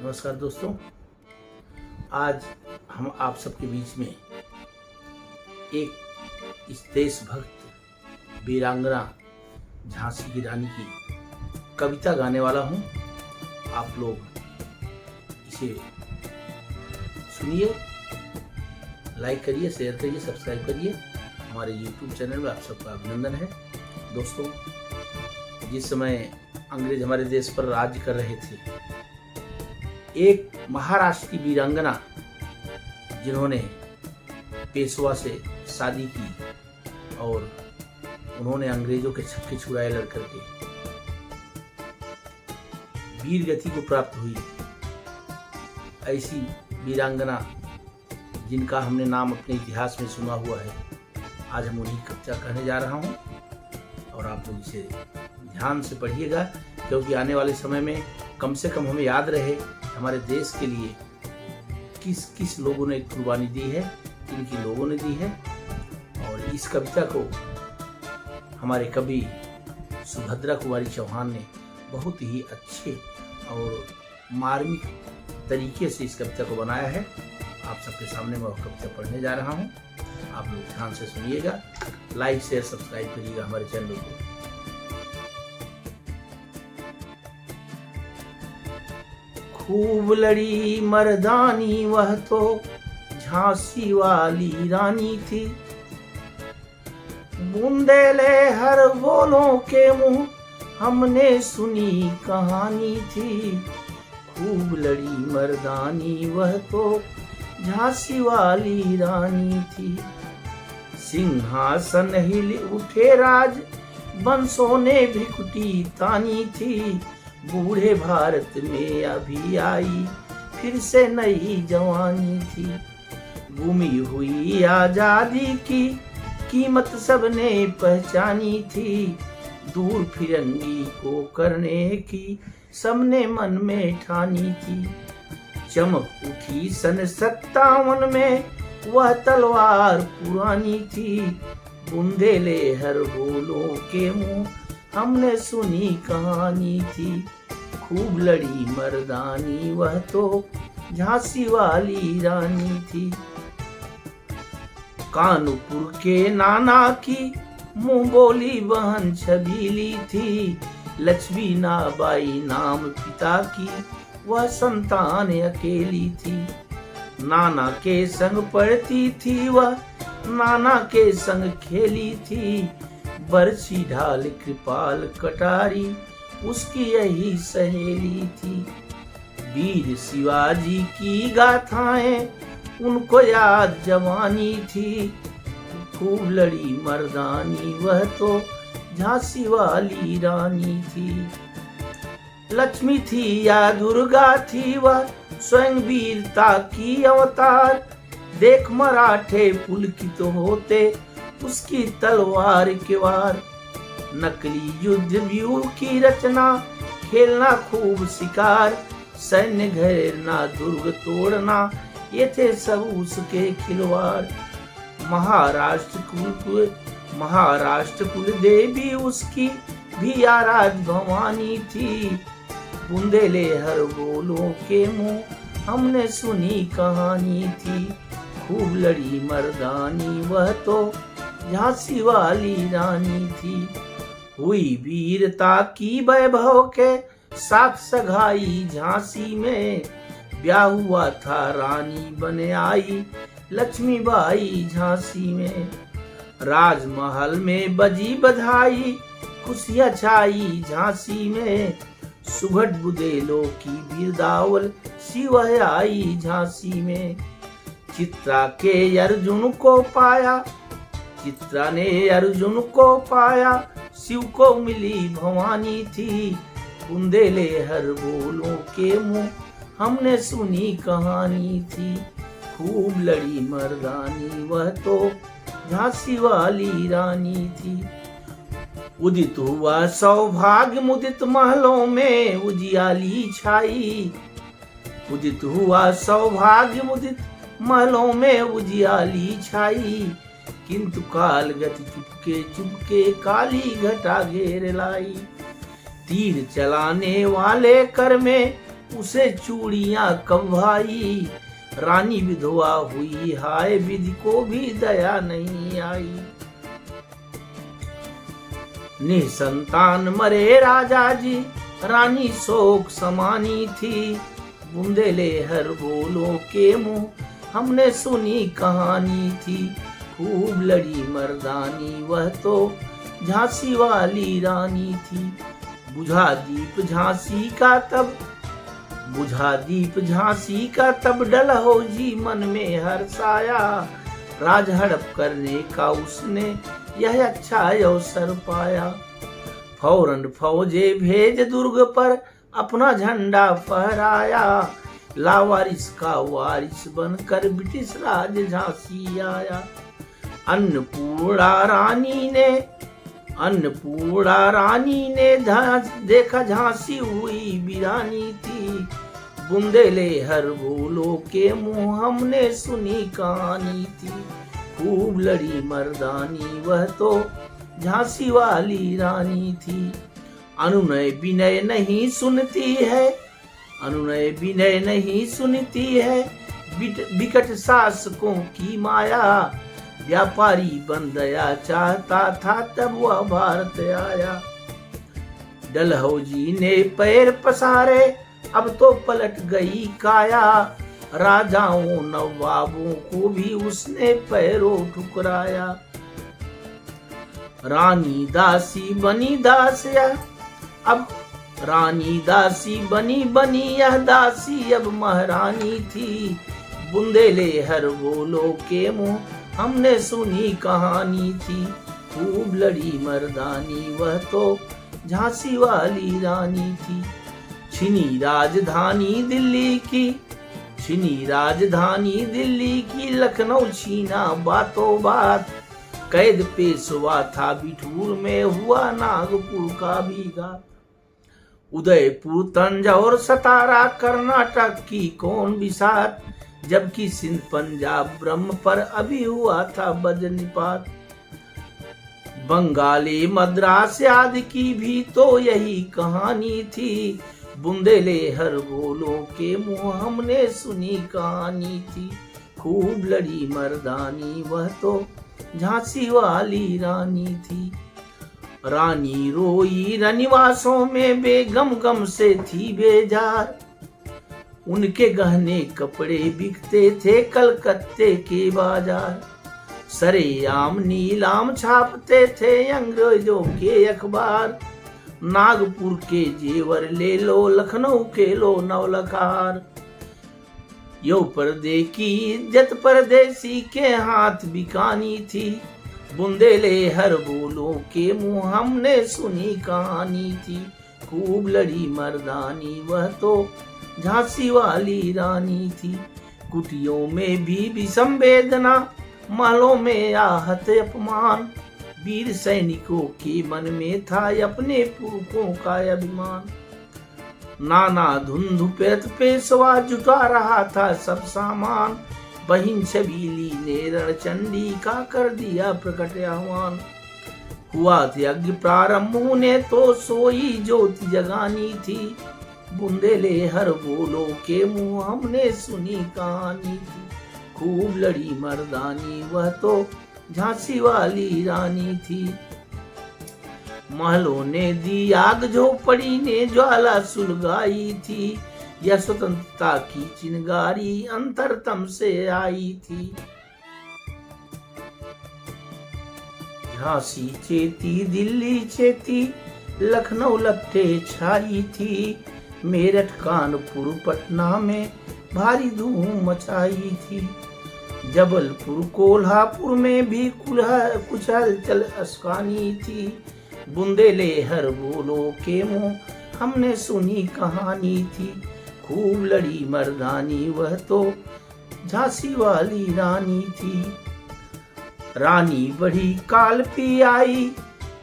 नमस्कार दोस्तों, आज हम आप सबके बीच में एक इस देशभक्त वीरांगना झांसी की रानी की कविता गाने वाला हूँ। आप लोग इसे सुनिए, लाइक करिए, शेयर करिए, सब्सक्राइब करिए। हमारे YouTube चैनल में आप सबका अभिनंदन है। दोस्तों, जिस समय अंग्रेज हमारे देश पर राज्य कर रहे थे, एक महाराष्ट्र की वीरांगना जिन्होंने पेशवा से शादी की और उन्होंने अंग्रेजों के छक्के छुड़ाए लड़कर के वीर गति को प्राप्त हुई, ऐसी वीरांगना जिनका हमने नाम अपने इतिहास में सुना हुआ है, आज हम उन्हीं कविता कहने जा रहा हूँ। और आप लोग इसे ध्यान से पढ़िएगा, क्योंकि आने वाले समय में कम से कम हमें याद रहे हमारे देश के लिए किस किस लोगों ने कुर्बानी दी है, किन किन लोगों ने दी है। और इस कविता को हमारे कवि सुभद्रा कुमारी चौहान ने बहुत ही अच्छे और मार्मिक तरीके से इस कविता को बनाया है। आप सबके सामने मैं कविता पढ़ने जा रहा हूँ। आप लोग ध्यान से सुनिएगा, लाइक शेयर सब्सक्राइब करिएगा हमारे चैनल को। खूब लड़ी मर्दानी वह तो झांसी वाली रानी थी, बुंदेले हर बोलों के मुंह हमने सुनी कहानी थी। खूब लड़ी मर्दानी वह तो झांसी वाली रानी थी, सिंहासन हिल उठे राज बंसों ने भिकुटी तानी थी। बूढ़े भारत में अभी आई फिर से नई जवानी थी, गुमी हुई आजादी की कीमत सबने पहचानी थी। दूर फिरंगी को करने की सबने मन में ठानी थी। चमक उठी सन 57 में वह तलवार पुरानी थी, बुंदेले हर बोलों के मुंह हमने सुनी कहानी थी। खूब लड़ी मर्दानी वह तो झांसी वाली रानी थी। कानपुर के नाना की मुंह बोली बहन छबीली थी, लक्ष्मी नाबाई नाम पिता की वह संतान अकेली थी। नाना के संग पढ़ती थी वह, नाना के संग खेली थी। बरछी ढाल कृपाल कटारी उसकी यही सहेली थी। वीर शिवाजी की गाथाएं उनको याद जवानी थी। खूब लड़ी मर्दानी वह तो झांसी वाली रानी थी। लक्ष्मी थी या दुर्गा थी वह स्वयं वीरता की अवतार, देख मराठे पुलकित होते उसकी तलवार के वार। नकली युद्ध व्यूह की रचना खेलना खूब शिकार, सैन्य घेरना दुर्ग तोड़ना ये थे सब उसके खिलवाड़। महाराष्ट्र कुल देवी उसकी भी आराध भवानी थी, बुंदेले हर बोलों के मुंह हमने सुनी कहानी थी। खूब लड़ी मर्दानी वह तो झांसी वाली रानी थी। हुई वीरता की वैभव के साथ सगाई झांसी में, ब्याह हुआ था रानी बने आई लक्ष्मीबाई झांसी में। राजमहल में बजी बधाई खुशियां छाई झांसी में, सुघट बुदेलों की बिरदावल शिवह आई झांसी में। चित्रा के अर्जुन को पाया, चित्रा ने अर्जुन को पाया, शिव को मिली भवानी थी। बुंदेले हर बोलों के मुंह हमने सुनी कहानी थी। खूब लड़ी मर्दानी वह तो झांसी वाली रानी थी। उदित हुआ सौभाग्य मुदित महलों में उजियाली छाई, उदित हुआ सौभाग्य मुदित महलों में उजियाली छाई। किंतु काल गति चुपके चुपके काली घटा घेर लाई। तीर चलाने वाले कर में उसे चूड़ियां कब भाई। रानी विधवा हुई हाय, विधि को भी दया नहीं आई। निसंतान मरे राजा जी, रानी शोक समानी थी। बुंदेले हर बोलो के मुंह, हमने सुनी कहानी थी। खूब लड़ी मर्दानी, वह तो झांसी वाली रानी थी। बुझा दीप झांसी का तब, बुझा दीप झांसी का तब, डलहो जी मन में हर्षाया। राज हड़प करने का उसने यह अच्छा अवसर पाया। फौरन फौजे भेज दुर्ग पर, अपना झंडा फहराया। लावारिस का वारिस बनकर ब्रिटिश राज झांसी आया। अन्नपूर्णा रानी ने देखा झांसी हुई वीरानी थी। बुंदेले हर बोलो के मुंह, हमने सुनी कहानी थी। खूब लड़ी मर्दानी, वह तो झांसी वाली रानी थी। अनुनय विनय नहीं सुनती है, अनुनय विनय नहीं सुनती है। विकट शासकों की माया। व्यापारी बंदया चाहता था, तब वह भारत आया। डलहौजी ने पैर पसारे, अब तो पलट गई काया। राजाओं नवाबों को भी उसने पैरों ठुकराया। रानी दासी बनी दासिया, अब रानी दासी बनी यह दासी अब महारानी थी। बुंदेले हर बोलो के मुंह, हमने सुनी कहानी थी। खूब लड़ी मर्दानी, वह तो झांसी वाली रानी थी। छिनी राजधानी दिल्ली की, छिनी राजधानी दिल्ली की, लखनऊ छीना बातों बात। कैद पेशवा था बिठूर में, हुआ नागपुर का भी घात। उदयपुर तंजौर सतारा कर्नाटक की कौन बिसात। जबकि सिंध पंजाब ब्रह्म पर अभी हुआ था वज्रपात। बंगाली मद्रास आदि की भी तो यही कहानी थी। बुंदेले हर बोलो के मुंह, हमने सुनी कहानी थी। खूब लड़ी मर्दानी, वह तो झांसी वाली रानी थी। रानी रोई रनिवासों में, बेगम गम से थी बेजार। उनके गहने कपड़े बिकते थे कलकत्ते के बाजार। सरेआम नीलाम छापते थे अंग्रेजों के अखबार। नागपुर के जेवर ले लो, लखनऊ के लो नवलखार। यो पर्दे की इज्जत परदेसी के हाथ बिकानी थी। बुंदेले हर बोलो के मुंह, हमने सुनी कहानी थी। खूब लड़ी मर्दानी, वह तो झांसी वाली रानी थी। कुटियों में भी संवेदना, महलों में आहत अपमान। वीर सैनिकों के मन में था अपने पुरखों का अभिमान। नाना धुंध पेशवा जुटा रहा था सब सामान। बहिन छबीली ने रणचंडी का कर दिया प्रकट आह्वान। हुआ यज्ञ प्रारंभ ने तो सोई ज्योति जगानी थी। बुंदेले हर बोलो के मुंह, हमने सुनी कहानी थी। खूब लड़ी मर्दानी, वह तो झांसी वाली रानी थी। महलों ने दी आग, झोपड़ी ने ज्वाला सुलगाई थी। यह स्वतंत्रता की चिनगारी अंतरतम से आई थी। झांसी चेती, दिल्ली चेती, लखनऊ लपटे छाई थी। मेरठ कानपुर पटना में भारी धूम मचाई थी। जबलपुर कोल्हापुर में भी कुछ हलचल अस्कानी थी। बुंदेले हर बोलो के मुंह, हमने सुनी कहानी थी। खूब लड़ी मर्दानी, वह तो झांसी वाली रानी थी। रानी बढ़ी काल पी आई,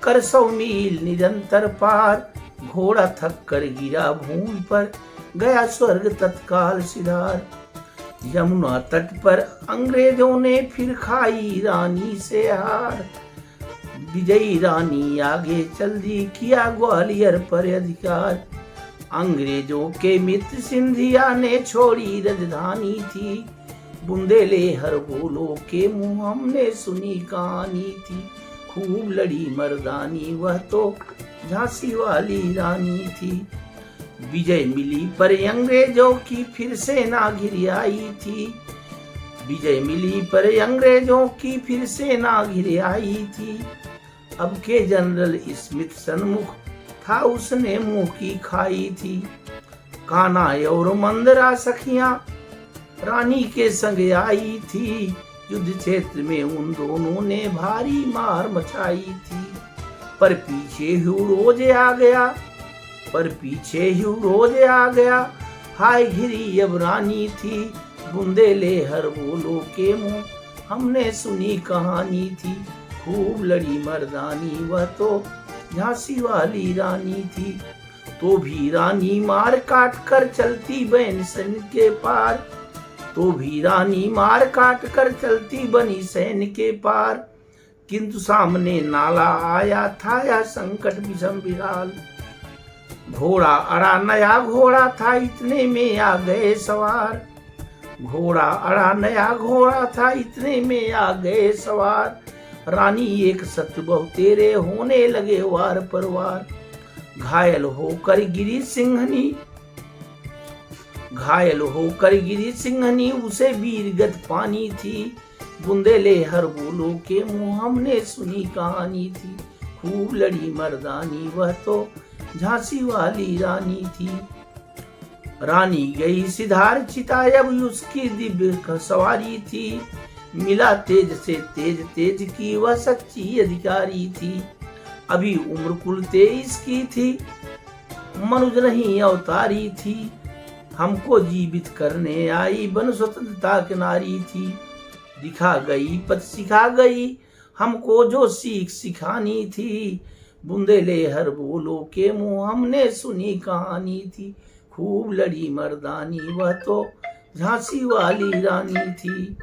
कर 100 मील निरंतर पार। घोड़ा थक कर गिरा भूमि पर, गया स्वर्ग तत्काल सिधार। यमुना तट पर अंग्रेजों ने फिर खाई रानी से हार। विजयी रानी आगे चल दी, किया ग्वालियर पर अधिकार। अंग्रेजों के मित्र सिंधिया ने छोड़ी राजधानी थी, बुंदेलहर बोलो के मुंह हमने सुनी कहानी थी। खूब लड़ी मर्दानी वह तो झांसी वाली रानी थी। विजय मिली पर अंग्रेजों की फिर सेना घिर आई थी, विजय मिली पर अंग्रेजों की फिर सेना घिर आई थी। अब के जनरल स्मिथ सन्मुख था उसने मुंह की खाई थी। कान्हा और मंदरा सखियां रानी के संग आई थी, युद्ध क्षेत्र में उन दोनों ने भारी मार मचाई थी। पर पीछे ह्यूरोज आ गया, पर पीछे ह्यूरोज आ गया, हाय घिरी अब रानी थी। बुंदेलहर बोलो के मुंह हमने सुनी कहानी थी। खूब लड़ी मर्दानी वह तो झांसी वाली रानी थी। तो भी रानी मार काट कर चलती बहन सैन के पार, तो भी रानी मार काट कर चलती बनी सैन के पार। किंतु सामने नाला आया था या संकट विषम विराल, घोड़ा अड़ा नया घोड़ा था इतने में आ गए सवार, घोड़ा अड़ा नया घोड़ा था इतने में आ गए सवार। रानी एक सत बहु तेरे होने लगे वार पर वार। घायल होकर गिरी सिंहनी, घायल होकर गिरी सिंहनी उसे वीरगत पानी थी। बुंदेलहर बोलो के मुंह हमने सुनी कहानी थी। खूब लड़ी मर्दानी वह तो झांसी वाली रानी थी। रानी गई सिधार चिता अब उसकी दिव्य सवारी थी। मिला तेज से तेज तेज की वह सच्ची अधिकारी थी। अभी उम्र कुल 23 की थी, मनुज नहीं अवतारी थी। हमको जीवित करने आई बन स्वतंत्रता की नारी थी। दिखा गई पथ सिखा गई हमको जो सीख सिखानी थी। बुंदेलहर बोलो के मुंह हमने सुनी कहानी थी। खूब लड़ी मर्दानी वह तो झांसी वाली रानी थी।